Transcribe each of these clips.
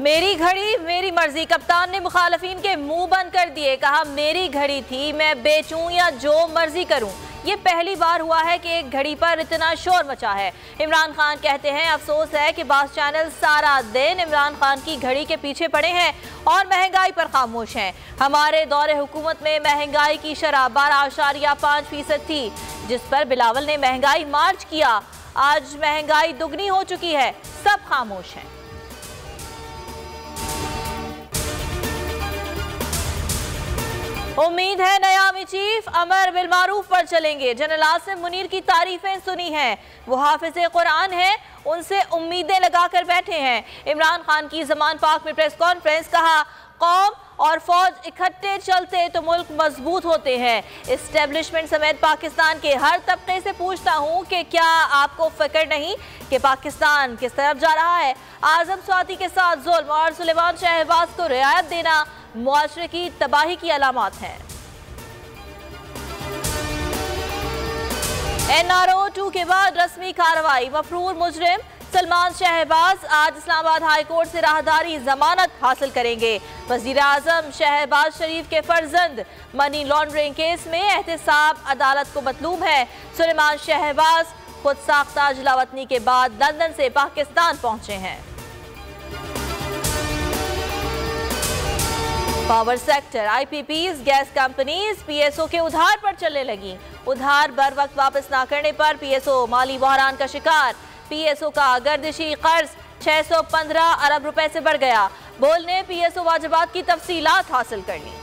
मेरी घड़ी मेरी मर्जी। कप्तान ने मुखालफीन के मुंह बंद कर दिए, कहा मेरी घड़ी थी, मैं बेचूं या जो मर्जी करूं। ये पहली बार हुआ है कि एक घड़ी पर इतना शोर मचा है। इमरान खान कहते हैं अफसोस है कि बास चैनल सारा दिन इमरान खान की घड़ी के पीछे पड़े हैं और महंगाई पर खामोश हैं। हमारे दौरे हुकूमत में महंगाई की शरह 12.5% थी, जिस पर बिलावल ने महंगाई मार्च किया। आज महंगाई दुगनी हो चुकी है, सब खामोश हैं। उम्मीद है नया आर्मी चीफ अमर बिलमारूफ पर चलेंगे। जनरल आसिम मुनीर की तारीफें सुनी हैं, वो हाफिज़े कुरान हैं, उनसे उम्मीदें लगाकर बैठे हैं। इमरान खान की ज़मान पाक में प्रेस कॉन्फ्रेंस, कहा कौम और फौज इकट्ठे चलते तो मुल्क मजबूत होते हैं। इस्टेब्लिशमेंट समेत पाकिस्तान के हर तबके से पूछता हूँ कि क्या आपको फिक्र नहीं कि पाकिस्तान किस तरफ जा रहा है। आजम स्वाति के साथ जुल्म और सुलेमान शहबाज को रियायत देना मुआशरे की तबाही की अलामत हैं। NRO 2 के बाद रस्मी कार्रवाई, मफरूर मुजरिम सलमान शहबाज आज इस्लामाबाद हाई कोर्ट से राहदारी जमानत हासिल करेंगे। वजीर आजम शहबाज शरीफ के फर्जंद मनी लॉन्ड्रिंग केस में एहतसाब अदालत को मतलूब है। सुलेमान शहबाज खुद साख्ता जलावतनी के बाद लंदन से पाकिस्तान पहुंचे हैं। Power sector, IPPs, gas companies PSO के उधार पर चलने लगी। उधार बर वक्त वापस ना करने पर PSO माली बहरान का शिकार। PSO का गर्दिशी कर्ज 615 अरब रुपए से बढ़ गया। बोल ने PSO वाजिबात की तफसीलात हासिल कर ली।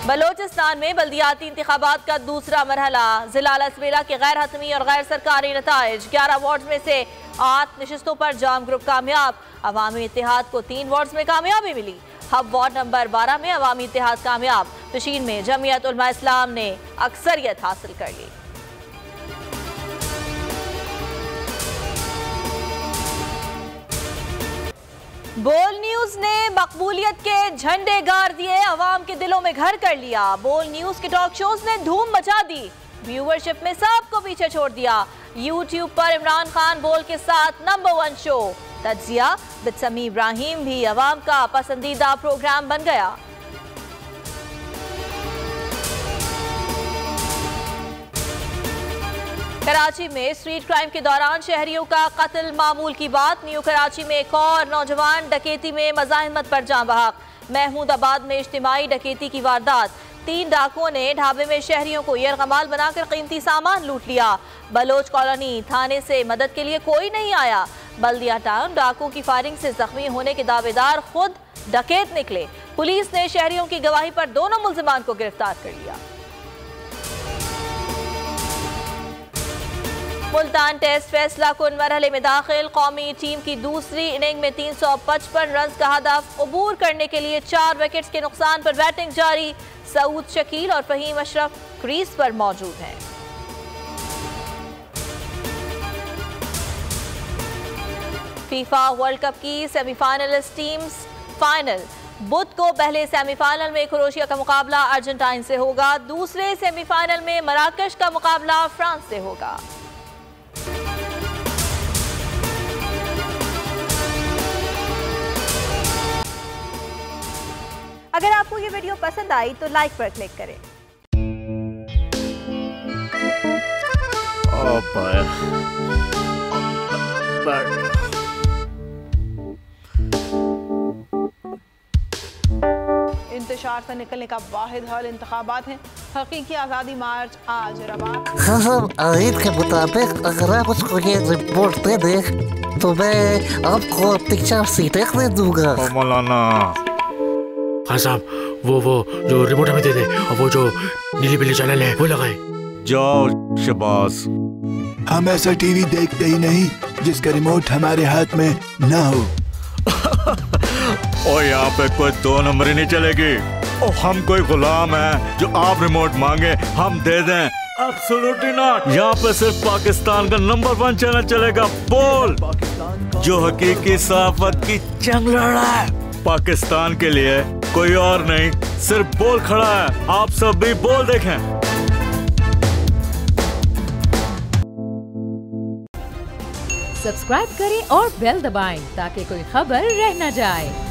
बलोचिस्तान में बल्दियाती इंतखाबात का दूसरा मरहला, जिला लसबेला के गैर हतमी और गैर सरकारी नताइज। 11 वार्ड्स में से 8 नशिस्तों पर जाम ग्रुप कामयाब। अवामी इत्तेहाद को 3 वार्ड्स में कामयाबी मिली। हब वार्ड नंबर 12 में अवामी इत्तेहाद कामयाब। पेशीन में जमीयत उलमा इस्लाम ने अक्सरियत हासिल कर ली। बोल न्यूज ने मकबूलियत के झंडे गाड़ दिए, अवाम के दिलों में घर कर लिया। बोल न्यूज के टॉक शोज ने धूम मचा दी, व्यूवरशिप में सबको पीछे छोड़ दिया। यूट्यूब पर इमरान खान बोल के साथ नंबर 1 शो। तज्जिया विद समी इब्राहिम भी अवाम का पसंदीदा प्रोग्राम बन गया। कराची में स्ट्रीट क्राइम के दौरान शहरियों का कत्ल मामूल की बात। न्यू कराची में एक और नौजवान डकैती में मज़ाहिमत पर जाँ बहक। महमूदाबाद में इज्तिमाई डकैती की वारदात। 3 डाकुओं ने ढाबे में शहरियों को यरगमाल बनाकर कीमती सामान लूट लिया। बलोच कॉलोनी थाने से मदद के लिए कोई नहीं आया। बल्दिया टाउन डाकुओं की फायरिंग से जख्मी होने के दावेदार खुद डकैत निकले। पुलिस ने शहरियों की गवाही पर दोनों मुल्जिमान को गिरफ्तार कर लिया। मुल्तान टेस्ट फैसला कुन मरहले में दाखिल। कौमी टीम की दूसरी इनिंग में 355 रन का हदफ अबूर करने के लिए 4 विकेट्स के नुकसान पर बैटिंग जारी। सऊद शकील और फहीम अशरफ क्रीज पर मौजूद हैं। फीफा वर्ल्ड कप की सेमीफाइनलिस्ट टीम्स फाइनल। बुध को पहले सेमीफाइनल में क्रोएशिया का मुकाबला अर्जेंटाइन से होगा। दूसरे सेमीफाइनल में मराकश का मुकाबला फ्रांस से होगा। अगर आपको ये वीडियो पसंद आई तो लाइक पर क्लिक करें। इंतशार से निकलने का वाहिद हल इंतखाबात हैं। हकीकी आज़ादी मार्च आज रवाना। हाँ, आयत के मुताबिक अगर आप उसको ये रिपोर्ट दे दें तो मैं आपको अपनी 4 सीटें दे दूंगा। मौलाना हाँ साहब, वो जो रिमोट हमें दे दे और वो जो नीली पीली चैनल है वो लगाए। जाओ शबास। हम ऐसा टीवी देखते ही नहीं जिसका रिमोट हमारे हाथ में ना हो। और यहाँ पे कोई 2 नंबर ही नहीं चलेगी। और हम कोई गुलाम है जो आप रिमोट मांगे हम दे दें? Absolutely not. यहाँ पे सिर्फ पाकिस्तान का नंबर 1 चैनल चलेगा, बोल, जो हकीकी सहाफत की जंग लड़ रहा है। पाकिस्तान के लिए कोई और नहीं, सिर्फ बोल खड़ा है। आप सब भी बोल देखें। सब्सक्राइब करें और बेल दबाएं ताकि कोई खबर रह न जाए।